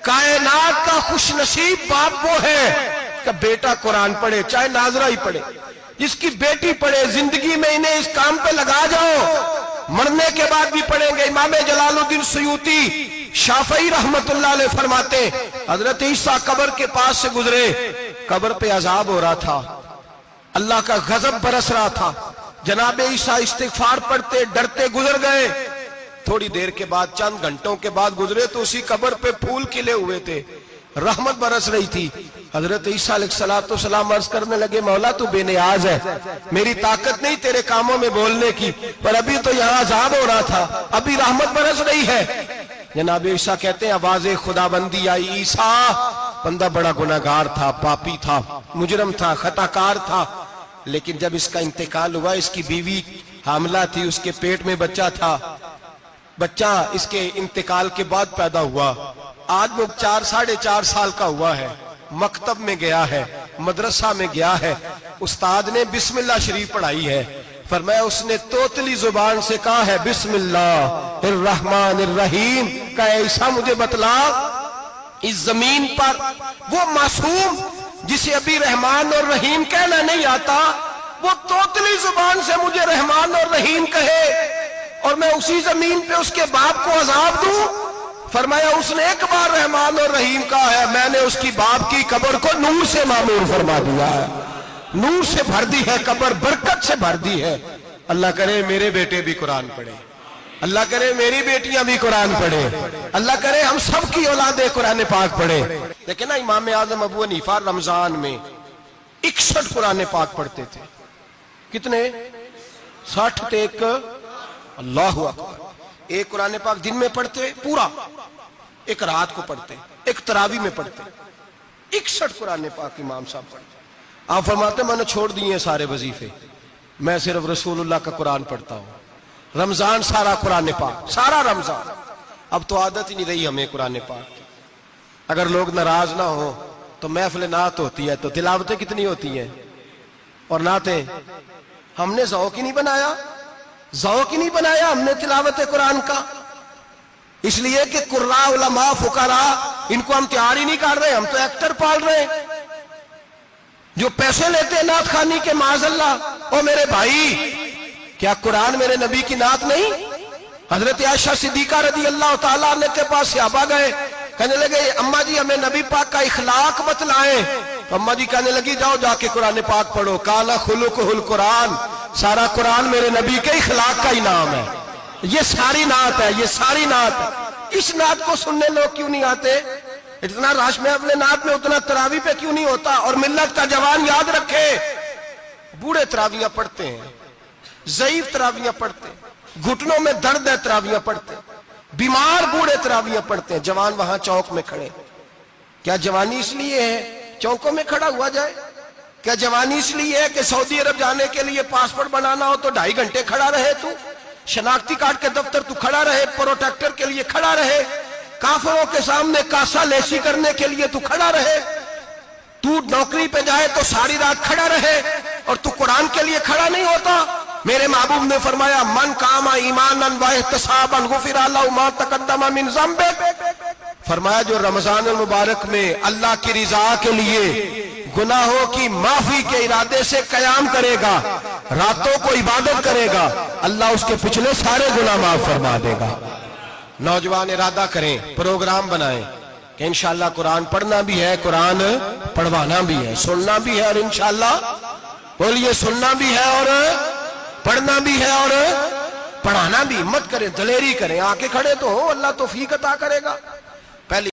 कायनात का खुशनसीब बाप वो है कि बेटा कुरान पढ़े, चाहे नाजरा ही पढ़े, इसकी बेटी पढ़े। जिंदगी में इन्हें इस काम पे लगा जाओ, मरने के बाद भी पढ़ेंगे। इमाम जलालुद्दीन सुयूती शाफई रहमतुल्लाह अलैह फरमाते, हजरत ईसा कब्र के पास से गुजरे, कब्र पे अजाब हो रहा था, अल्लाह का गजब बरस रहा था। जनाब ईसा इस्तिगफार पढ़ते डरते गुजर गए। थोड़ी देर के बाद, चंद घंटों के बाद गुजरे तो उसी कब्र पे फूल खिले हुए थे, रहमत बरस रही थी। हजरत ईसा अलैहिस्सलाम अर्ज करने लगे, मौला तू बेनियाज है, मेरी ताकत नहीं तेरे कामों में बोलने की, पर अभी तो यहाँ अजाब हो रहा था, अभी रहमत बरस रही है। जनाब ईसा कहते हैं आवाज़े खुदाबंदी आई, ईसा बंदा बड़ा गुनाहगार था, पापी था, मुजरम था, खताकार था, लेकिन जब इसका इंतकाल हुआ, इसकी बीवी हामला थी, उसके पेट में बच्चा था, बच्चा इसके इंतकाल के बाद पैदा हुआ। आज वो 4-4.5 साल का हुआ है, मकतब में गया है, मदरसा में गया है, उस्ताद ने बिस्मिल्लाह शरीफ पढ़ाई है, फरमाया उसने तोतली जुबान से कहा है बिस्मिल्लाहिर्रहमानिर्रहीम का, ऐसा मुझे बतला इस जमीन पर वो मासूम जिसे अभी रहमान और रहीम कहना नहीं आता, वो तोतली जुबान से मुझे रहमान और रहीम कहे और मैं उसी जमीन पे उसके बाप को अजाब दूं। फरमाया उसने एक बार रहमान और रहीम कहा है, मैंने उसकी बाप की कब्र को नूर से मामूर फरमा दिया है, नूर से भर दी है कब्र, बरकत से भर दी है। अल्लाह करे मेरे बेटे भी कुरान पढ़े, अल्लाह करे मेरी बेटियां भी कुरान पढ़े, अल्लाह करे हम सब की औलादे कुरान पाक पढ़े। लेकिन ना इमाम आजम अबू हनीफा रमजान में 61 कुरान पाक पढ़ते थे। कितने? 60 टेक, अल्लाह अकबर। एक कुरान पाक दिन में पढ़ते पूरा, एक रात को पढ़ते, एक तरावी में पढ़ते। 61 कुरान पाक इमाम साहब पढ़ते। आप फरमाते मैंने छोड़ दिए सारे वजीफे, मैं सिर्फ रसूलुल्लाह का कुरान पढ़ता हूं। रमजान सारा कुरान पाक, सारा रमजान। अब तो आदत ही नहीं रही हमें कुरान पाक। अगर लोग नाराज ना हो तो महफिल नात होती है तो तिलावतें कितनी होती हैं, और नातें हमने ज़ौक़ ही नहीं बनाया, ज़ौक़ ही नहीं बनाया हमने तिलावत कुरान का। इसलिए कि कुर्रा उलमा फुकरा इनको हम तैयार ही नहीं कर रहे, हम तो एक्टर पाल रहे हैं जो पैसे लेते हैं नात खानी के, माज़अल्लाह। और मेरे भाई, क्या कुरान मेरे नबी की नात नहीं? हजरत आयशा सिद्दीका रज़ी अल्लाह ताला अन्हा के पास सहाबा गए, कहने लगे अम्मा जी हमें नबी पाक का इखलाक बतलाएं। तो अम्मा जी कहने लगी जाओ जाके कुरान पाक पढ़ो, काला खुलुकुहुल कुरान, सारा कुरान मेरे नबी के इखलाक का ही नाम है। ये सारी नात है, ये सारी नात है। इस नात को सुनने लोग क्यों नहीं आते? इतना रश में अपने नात में, उतना तरावी पे क्यों नहीं होता? और मिल्लत का जवान याद रखे, बूढ़े तरावियां पढ़ते हैं, ज़ईफ तरावियां पढ़ते हैं, घुटनों में दर्द है तरावियां पढ़ते हैं, बीमार बूढ़े तरावियां पढ़ते हैं, जवान वहां चौक में खड़े। क्या जवानी इसलिए है चौकों में खड़ा हुआ जाए? क्या जवानी इसलिए है कि सऊदी अरब जाने के लिए पासपोर्ट बनाना हो तो 2.5 घंटे खड़ा रहे तू, शनाख्ती कार्ड के दफ्तर तू खड़ा रहे, प्रोटेक्टर के लिए खड़ा रहे, काफिरों के सामने कासा लेसी करने के लिए तू खड़ा रहे, तू नौकरी पे जाए तो सारी रात खड़ा रहे, और तू कुरान के लिए खड़ा नहीं होता? मेरे महबूब ने फरमाया मन कामा ईमानन व इहतिसाबन गुफिरा लहु मा तक़द्दम मिन ज़ंबि। फरमाया जो रमजान मुबारक में अल्लाह की रिजा के लिए गुनाहों की माफी के इरादे से कयाम करेगा, रातों को इबादत करेगा, अल्लाह उसके पिछले सारे गुनाह माफ फरमा देगा। नौजवान इरादा करें, प्रोग्राम बनाएं कि इंशाअल्लाह कुरान पढ़ना भी है, कुरान पढ़वाना भी है, सुनना भी है, और इंशाअल्लाह बोलिए सुनना भी है और पढ़ना भी है और पढ़ाना भी। हिम्मत करें, दलेरी करें, आके खड़े तो हो, अल्लाह तौफीक अता करेगा। पहली